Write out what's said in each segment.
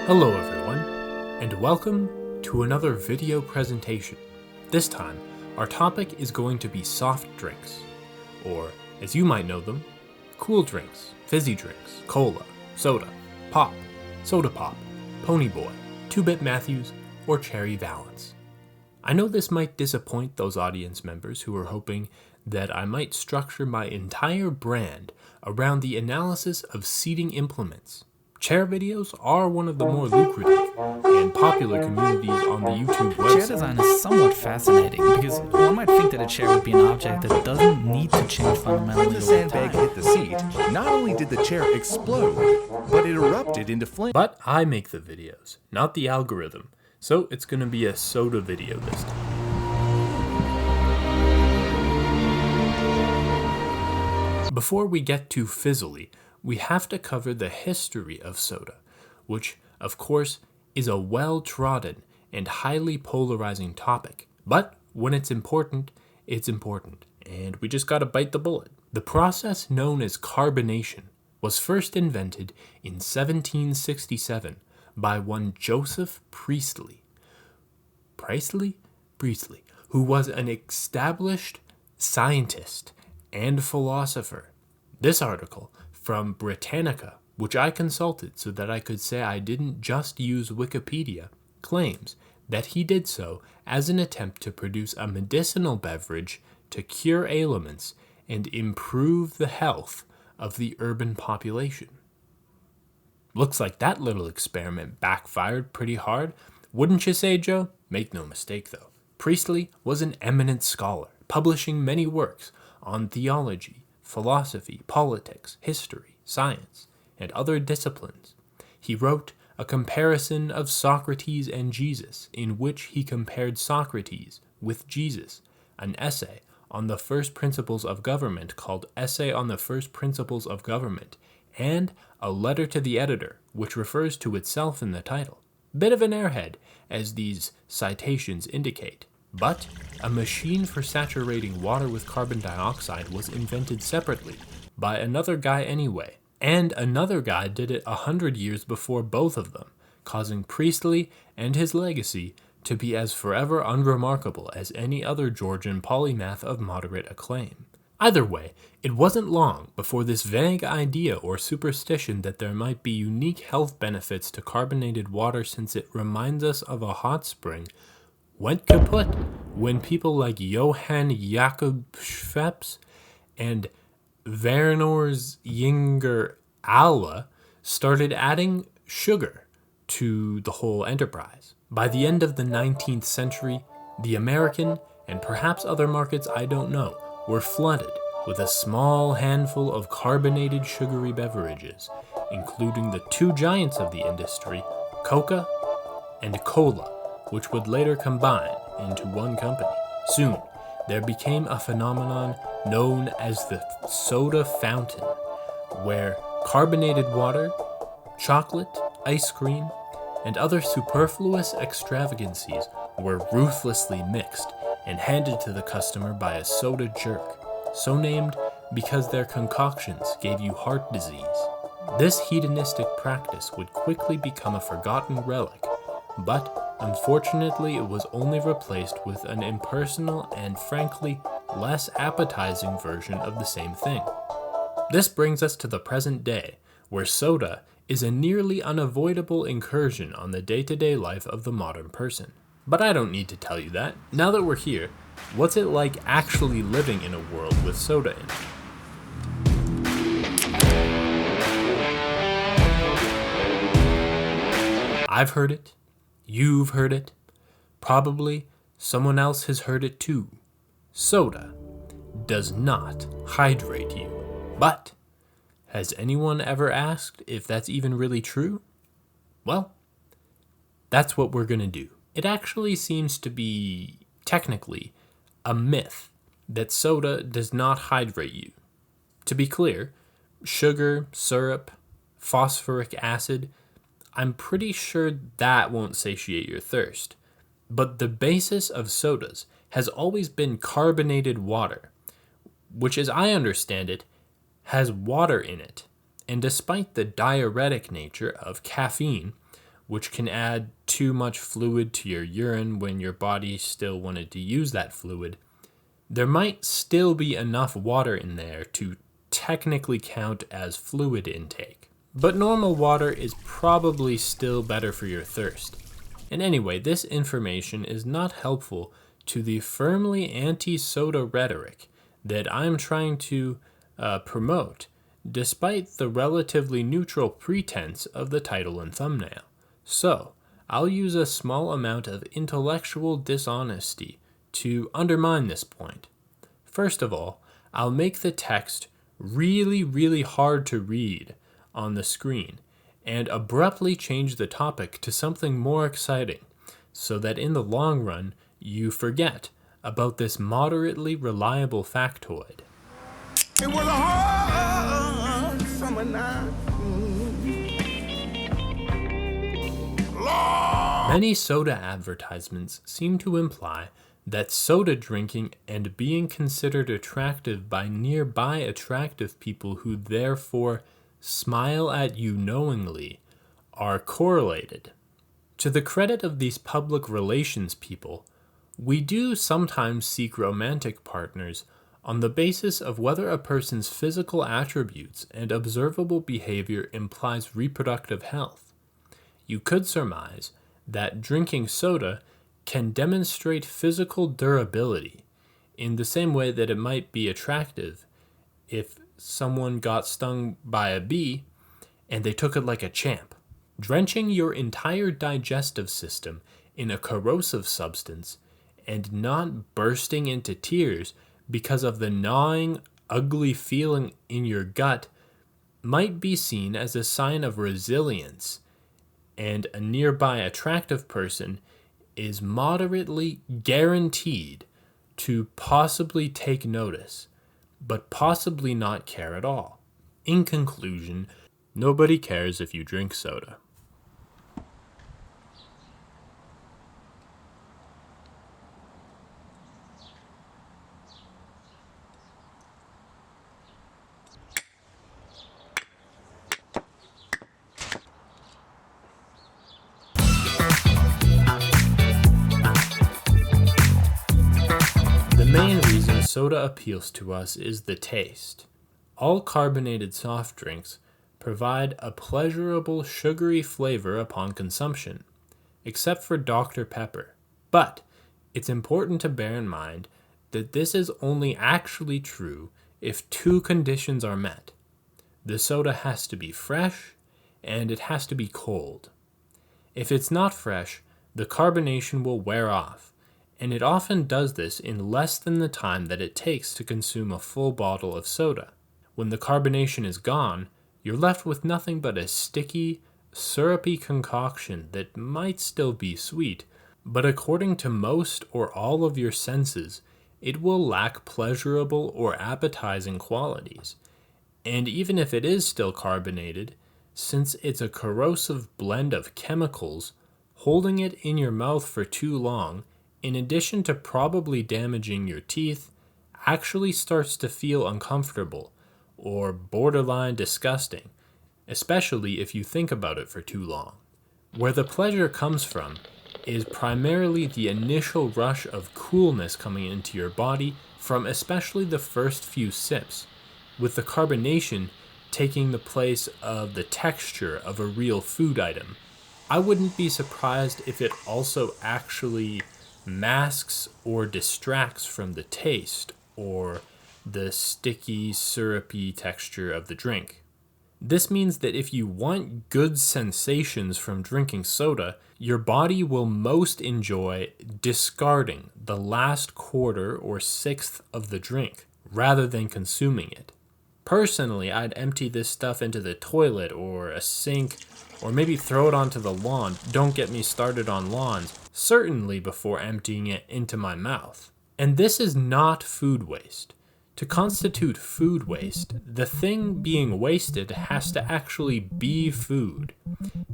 Hello everyone, and welcome to another video presentation. This time, our topic is going to be soft drinks, or as you might know them, cool drinks, fizzy drinks, cola, soda, pop, soda pop, pony boy, 2-Bit Matthews, or cherry valance. I know this might disappoint those audience members who are hoping that I might structure my entire brand around the analysis of seating implements. Chair videos are one of the more lucrative and popular communities on the YouTube website. Chair design is somewhat fascinating because one might think that a chair would be an object that doesn't need to change fundamentally When the sandbag hit the seat, not only did the chair explode, but it erupted into flames. But I make the videos, not the algorithm, so it's going to be a soda video this time. Before we get too fizzly, we have to cover the history of soda, which, of course, is a well-trodden and highly polarizing topic. But when it's important, and we just gotta bite the bullet. The process known as carbonation was first invented in 1767 by one Joseph Priestley, who was an established scientist and philosopher. This article from Britannica, which I consulted so that I could say I didn't just use Wikipedia, claims that he did so as an attempt to produce a medicinal beverage to cure ailments and improve the health of the urban population. Looks like that little experiment backfired pretty hard, wouldn't you say, Joe? Make no mistake though, Priestley was an eminent scholar, publishing many works on theology, philosophy, politics, history, science, and other disciplines. He wrote a comparison of Socrates and Jesus, in which he compared Socrates with Jesus, an essay on the first principles of government called Essay on the First Principles of Government, and a letter to the editor, which refers to itself in the title. Bit of an airhead, as these citations indicate. But a machine for saturating water with carbon dioxide was invented separately by another guy anyway, and another guy did it 100 years before both of them, causing Priestley and his legacy to be as forever unremarkable as any other Georgian polymath of moderate acclaim. Either way, it wasn't long before this vague idea or superstition that there might be unique health benefits to carbonated water since it reminds us of a hot spring went kaput when people like Johann Jakob Schweppes and Werners Jinger Alle started adding sugar to the whole enterprise. By the end of the 19th century, the American, and perhaps other markets I don't know, were flooded with a small handful of carbonated sugary beverages, including the two giants of the industry, Coca and Cola, which would later combine into one company. Soon, there became a phenomenon known as the soda fountain, where carbonated water, chocolate, ice cream, and other superfluous extravagancies were ruthlessly mixed and handed to the customer by a soda jerk, so named because their concoctions gave you heart disease. This hedonistic practice would quickly become a forgotten relic, but unfortunately, it was only replaced with an impersonal and frankly less appetizing version of the same thing. This brings us to the present day, where soda is a nearly unavoidable incursion on the day-to-day life of the modern person. But I don't need to tell you that. Now that we're here, what's it like actually living in a world with soda in it? I've heard it. You've heard it. Probably someone else has heard it too. Soda does not hydrate you. But has anyone ever asked if that's even really true? Well, that's what we're going to do. It actually seems to be, technically, a myth that soda does not hydrate you. To be clear, sugar, syrup, phosphoric acid, I'm pretty sure that won't satiate your thirst. But the basis of sodas has always been carbonated water, which as I understand it, has water in it. And despite the diuretic nature of caffeine, which can add too much fluid to your urine when your body still wanted to use that fluid, there might still be enough water in there to technically count as fluid intake. But normal water is probably still better for your thirst. And anyway, this information is not helpful to the firmly anti-soda rhetoric that I'm trying to promote, despite the relatively neutral pretense of the title and thumbnail. So, I'll use a small amount of intellectual dishonesty to undermine this point. First of all, I'll make the text really, really hard to read on the screen and abruptly change the topic to something more exciting so that in the long run you forget about this moderately reliable factoid. It was a hard summer night. Many soda advertisements seem to imply that soda drinking and being considered attractive by nearby attractive people who therefore smile at you knowingly are correlated. To the credit of these public relations people, we do sometimes seek romantic partners on the basis of whether a person's physical attributes and observable behavior implies reproductive health. You could surmise that drinking soda can demonstrate physical durability in the same way that it might be attractive if someone got stung by a bee and they took it like a champ. Drenching your entire digestive system in a corrosive substance and not bursting into tears because of the gnawing, ugly feeling in your gut might be seen as a sign of resilience, and a nearby attractive person is moderately guaranteed to possibly take notice, but possibly not care at all. In conclusion, nobody cares if you drink soda. The main reason soda appeals to us is the taste. All carbonated soft drinks provide a pleasurable sugary flavor upon consumption, except for Dr. Pepper. But it's important to bear in mind that this is only actually true if two conditions are met. The soda has to be fresh, and it has to be cold. If it's not fresh, the carbonation will wear off, and it often does this in less than the time that it takes to consume a full bottle of soda. When the carbonation is gone, you're left with nothing but a sticky, syrupy concoction that might still be sweet, but according to most or all of your senses, it will lack pleasurable or appetizing qualities. And even if it is still carbonated, since it's a corrosive blend of chemicals, holding it in your mouth for too long, in addition to probably damaging your teeth, actually starts to feel uncomfortable or borderline disgusting, especially if you think about it for too long. Where the pleasure comes from is primarily the initial rush of coolness coming into your body from especially the first few sips, with the carbonation taking the place of the texture of a real food item. I wouldn't be surprised if it also actually masks or distracts from the taste or the sticky, syrupy texture of the drink. This means that if you want good sensations from drinking soda, your body will most enjoy discarding the last quarter or sixth of the drink rather than consuming it. Personally, I'd empty this stuff into the toilet or a sink, or maybe throw it onto the lawn. Don't get me started on lawns, certainly before emptying it into my mouth. And this is not food waste. To constitute food waste, the thing being wasted has to actually be food.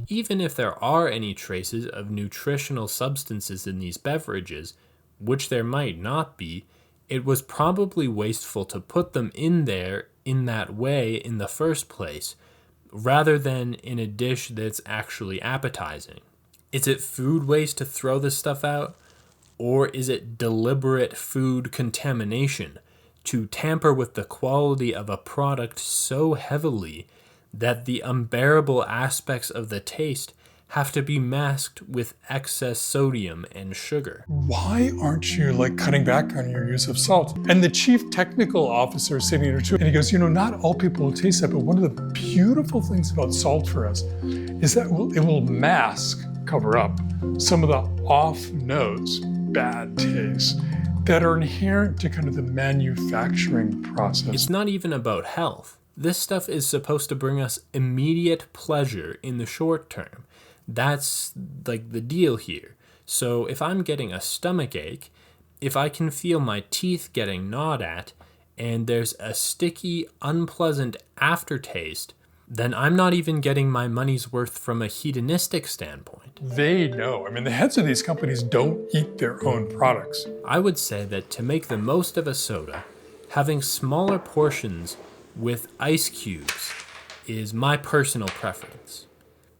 Even if there are any traces of nutritional substances in these beverages, which there might not be, it was probably wasteful to put them in there in that way in the first place, rather than in a dish that's actually appetizing. Is it food waste to throw this stuff out? Or is it deliberate food contamination to tamper with the quality of a product so heavily that the unbearable aspects of the taste have to be masked with excess sodium and sugar? Why aren't you cutting back on your use of salt? And the chief technical officer is sitting there too, and he goes, not all people will taste that, but one of the beautiful things about salt for us is that it will cover up some of the off notes, bad tastes that are inherent to kind of the manufacturing process. It's not even about health. This stuff is supposed to bring us immediate pleasure in the short term. That's the deal here. So if I'm getting a stomach ache, if I can feel my teeth getting gnawed at, and there's a sticky, unpleasant aftertaste, then I'm not even getting my money's worth from a hedonistic standpoint. They know. The heads of these companies don't eat their own products. I would say that to make the most of a soda, having smaller portions with ice cubes is my personal preference.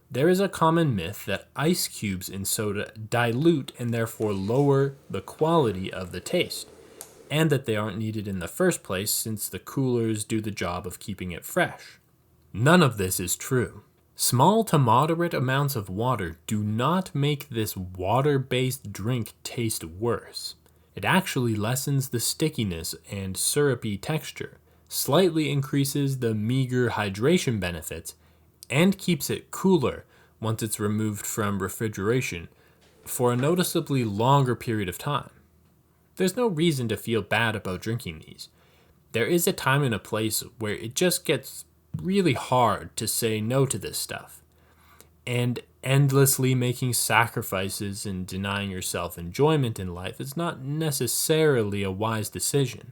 There is a common myth that ice cubes in soda dilute and therefore lower the quality of the taste, and that they aren't needed in the first place since the coolers do the job of keeping it fresh. None of this is true. Small to moderate amounts of water do not make this water-based drink taste worse. It actually lessens the stickiness and syrupy texture, slightly increases the meager hydration benefits, and keeps it cooler once it's removed from refrigeration for a noticeably longer period of time. There's no reason to feel bad about drinking these. There is a time and a place where it just gets really hard to say no to this stuff, and endlessly making sacrifices and denying yourself enjoyment in life is not necessarily a wise decision.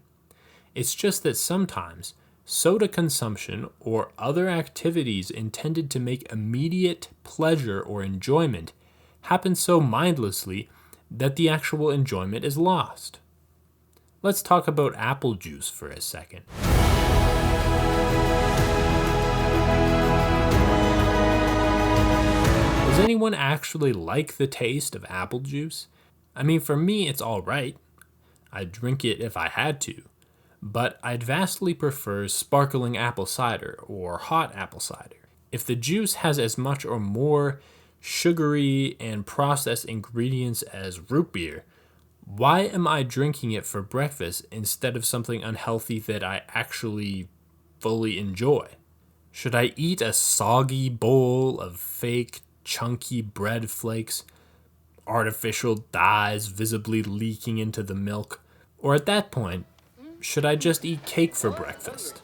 It's just that sometimes soda consumption or other activities intended to make immediate pleasure or enjoyment happen so mindlessly that the actual enjoyment is lost. Let's talk about apple juice for a second. Does anyone actually like the taste of apple juice? For me, it's alright. I'd drink it if I had to. But I'd vastly prefer sparkling apple cider or hot apple cider. If the juice has as much or more sugary and processed ingredients as root beer, why am I drinking it for breakfast instead of something unhealthy that I actually fully enjoy? Should I eat a soggy bowl of fake, chunky bread flakes, artificial dyes visibly leaking into the milk? Or at that point, should I just eat cake for breakfast?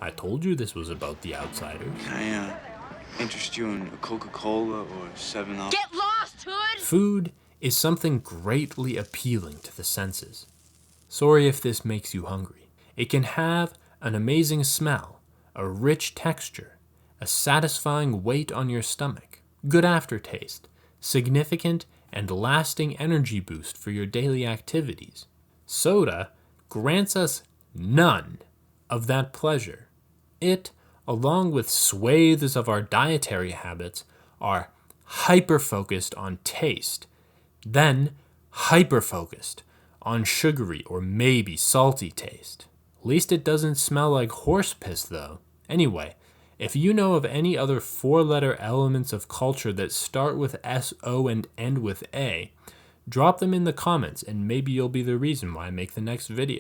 I told you this was about the outsiders. Can I interest you in a Coca Cola or 7-Up? Get lost, Hood! Food is something greatly appealing to the senses. Sorry if this makes you hungry. It can have an amazing smell, a rich texture, a satisfying weight on your stomach, good aftertaste, significant and lasting energy boost for your daily activities. Soda grants us none of that pleasure. It, along with swathes of our dietary habits, are hyper-focused on taste, then hyper-focused on sugary or maybe salty taste. At least it doesn't smell like horse piss, though. Anyway, if you know of any other four-letter elements of culture that start with S-O and end with A, drop them in the comments and maybe you'll be the reason why I make the next video.